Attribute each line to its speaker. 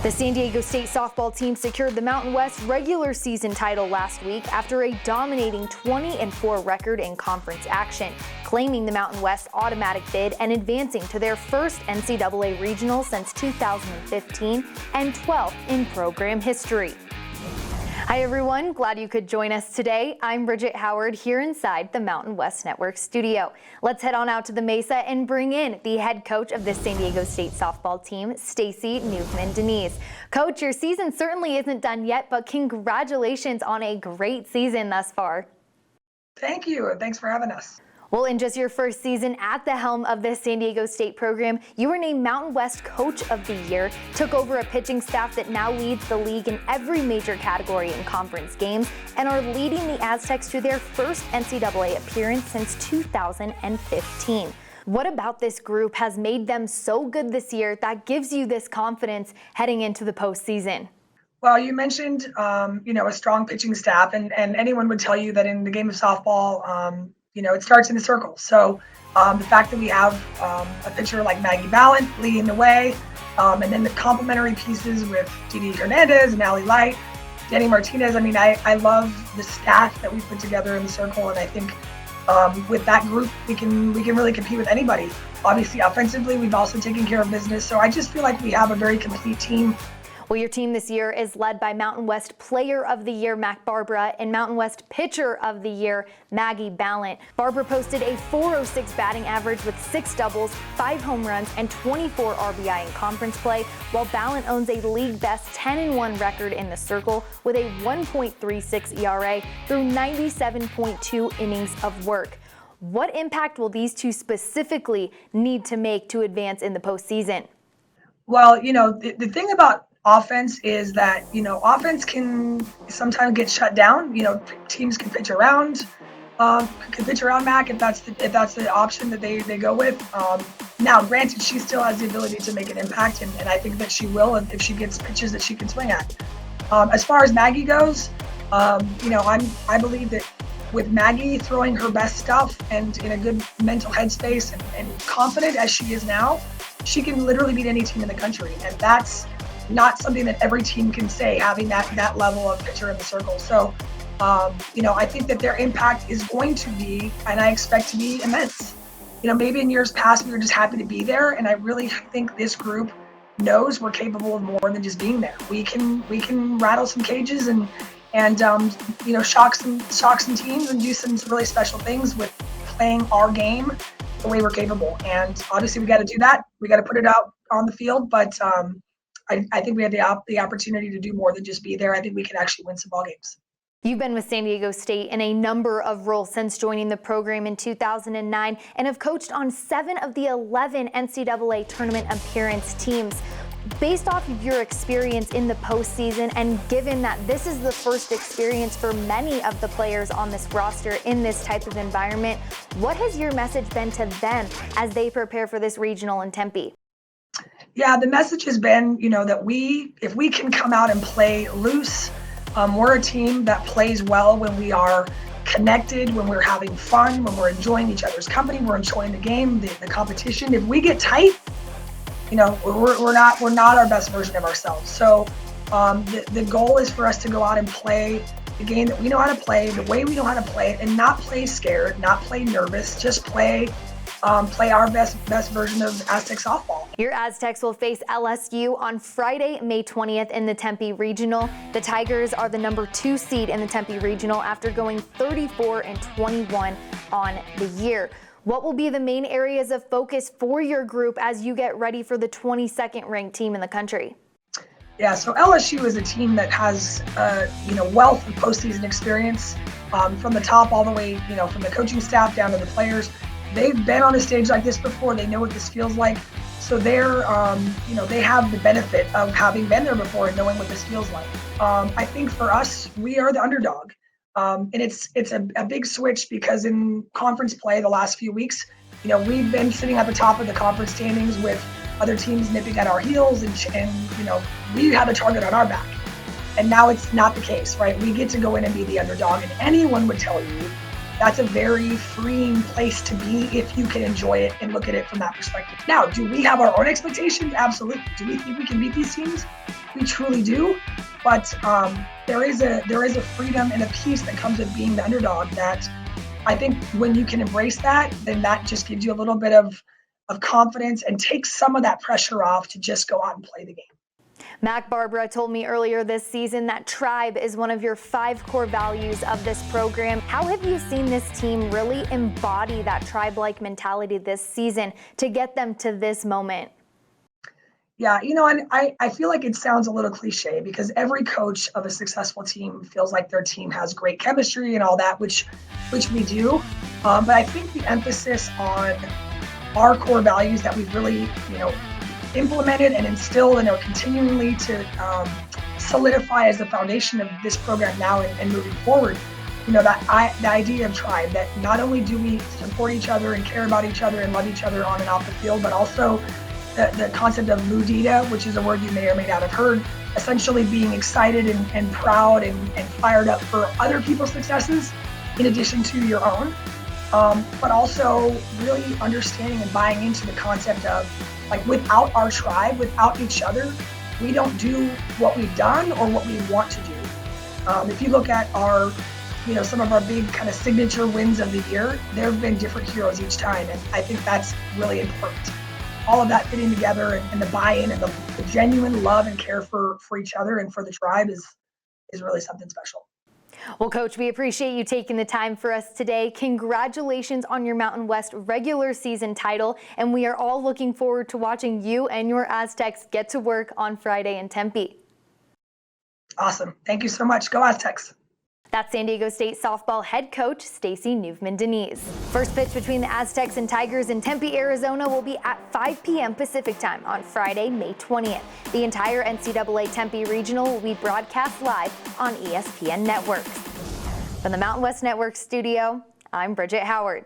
Speaker 1: The San Diego State softball team secured the Mountain West regular season title last week after a dominating 20-4 record in conference action, claiming the Mountain West automatic bid and advancing to their first NCAA regional since 2015 and 12th in program history. Hi everyone, glad you could join us today. I'm Bridget Howard here inside the Mountain West Network studio. Let's head on out to the Mesa and bring in the head coach of the San Diego State softball team, Stacey Nuveman Deniz. Coach, your season certainly isn't done yet, but congratulations on a great season thus far.
Speaker 2: Thank you. Thanks for having us.
Speaker 1: Well, in just your first season at the helm of this San Diego State program, you were named Mountain West Coach of the Year, took over a pitching staff that now leads the league in every major category in conference games, and are leading the Aztecs to their first NCAA appearance since 2015. What about this group has made them so good this year that gives you this confidence heading into the postseason?
Speaker 2: Well, you mentioned, a strong pitching staff, and anyone would tell you that in the game of softball, it starts in a circle. So the fact that we have a pitcher like Maggie Ballant leading the way, and then the complementary pieces with Deniz Hernandez and Allie Light, Danny Martinez. I mean, I love the staff that we put together in the circle, and I think with that group, we can really compete with anybody. Obviously, offensively, we've also taken care of business. So I just feel like we have a very complete team.
Speaker 1: Well, your team this year is led by Mountain West Player of the Year, Mac Barbara, and Mountain West Pitcher of the Year, Maggie Ballant. Barbara posted a .406 batting average with 6 doubles, 5 home runs, and 24 RBI in conference play, while Ballant owns a league-best 10-1 record in the circle with a 1.36 ERA through 97.2 innings of work. What impact will these two specifically need to make to advance in the postseason?
Speaker 2: Well, the thing about offense is that, offense can sometimes get shut down. Teams can pitch around Mac if that's the option that they go with. Now, granted, she still has the ability to make an impact, and I think that she will if she gets pitches that she can swing at. As far as Maggie goes, I believe that with Maggie throwing her best stuff and in a good mental headspace and confident as she is now, she can literally beat any team in the country, and that's not something that every team can say, having that level of pitcher in the circle. So, I think that their impact is going to be, and I expect to be, immense. Maybe in years past we were just happy to be there, and I really think this group knows we're capable of more than just being there. We can rattle some cages and shock some teams and do some really special things with playing our game the way we're capable. And obviously we got to do that. We got to put it out on the field, but I think we have the opportunity to do more than just be there. I think we can actually win some ball games.
Speaker 1: You've been with San Diego State in a number of roles since joining the program in 2009 and have coached on 7 of the 11 NCAA tournament appearance teams. Based off of your experience in the postseason, and given that this is the first experience for many of the players on this roster in this type of environment, what has your message been to them as they prepare for this regional in Tempe?
Speaker 2: Yeah, the message has been, that if we can come out and play loose, we're a team that plays well when we are connected, when we're having fun, when we're enjoying each other's company, we're enjoying the game, the competition. If we get tight, we're not our best version of ourselves. So the goal is for us to go out and play the game that we know how to play, the way we know how to play it, and not play scared, not play nervous, just play our best version of Aztec softball.
Speaker 1: Your Aztecs will face LSU on Friday, May 20th in the Tempe Regional. The Tigers are the number 2 seed in the Tempe Regional after going 34-21 on the year. What will be the main areas of focus for your group as you get ready for the 22nd ranked team in the country?
Speaker 2: Yeah, so LSU is a team that has wealth of postseason experience from the top all the way, from the coaching staff down to the players. They've been on a stage like this before. They know what this feels like. So they're, they have the benefit of having been there before and knowing what this feels like. I think for us, we are the underdog. And it's a big switch because in conference play the last few weeks, we've been sitting at the top of the conference standings with other teams nipping at our heels and we have a target on our back. And now it's not the case, right? We get to go in and be the underdog, and anyone would tell you that's a very freeing place to be if you can enjoy it and look at it from that perspective. Now, do we have our own expectations? Absolutely. Do we think we can beat these teams? We truly do. But there is a freedom and a peace that comes with being the underdog that I think when you can embrace that, then that just gives you a little bit of confidence and takes some of that pressure off to just go out and play the game.
Speaker 1: Mac Barbara told me earlier this season that tribe is one of your 5 core values of this program. How have you seen this team really embody that tribe-like mentality this season to get them to this moment?
Speaker 2: Yeah, and I feel like it sounds a little cliche because every coach of a successful team feels like their team has great chemistry and all that, which we do. But I think the emphasis on our core values that we've really, implemented and instilled and are continually to solidify as the foundation of this program now and moving forward. The idea of tribe, that not only do we support each other and care about each other and love each other on and off the field, but also the concept of mudita, which is a word you may or may not have heard, essentially being excited and proud and fired up for other people's successes in addition to your own. But also really understanding and buying into the concept of, like, without our tribe, without each other, we don't do what we've done or what we want to do. If you look at our, some of our big kind of signature wins of the year, there have been different heroes each time. And I think that's really important. All of that fitting together and the buy-in and the genuine love and care for each other and for the tribe is really something special.
Speaker 1: Well, Coach, we appreciate you taking the time for us today. Congratulations on your Mountain West regular season title, and we are all looking forward to watching you and your Aztecs get to work on Friday in Tempe.
Speaker 2: Awesome. Thank you so much. Go Aztecs.
Speaker 1: That's San Diego State softball head coach Stacey Nuveman Deniz. First pitch between the Aztecs and Tigers in Tempe, Arizona will be at 5 p.m. Pacific time on Friday, May 20th. The entire NCAA Tempe Regional will be broadcast live on ESPN Networks. From the Mountain West Network studio, I'm Bridget Howard.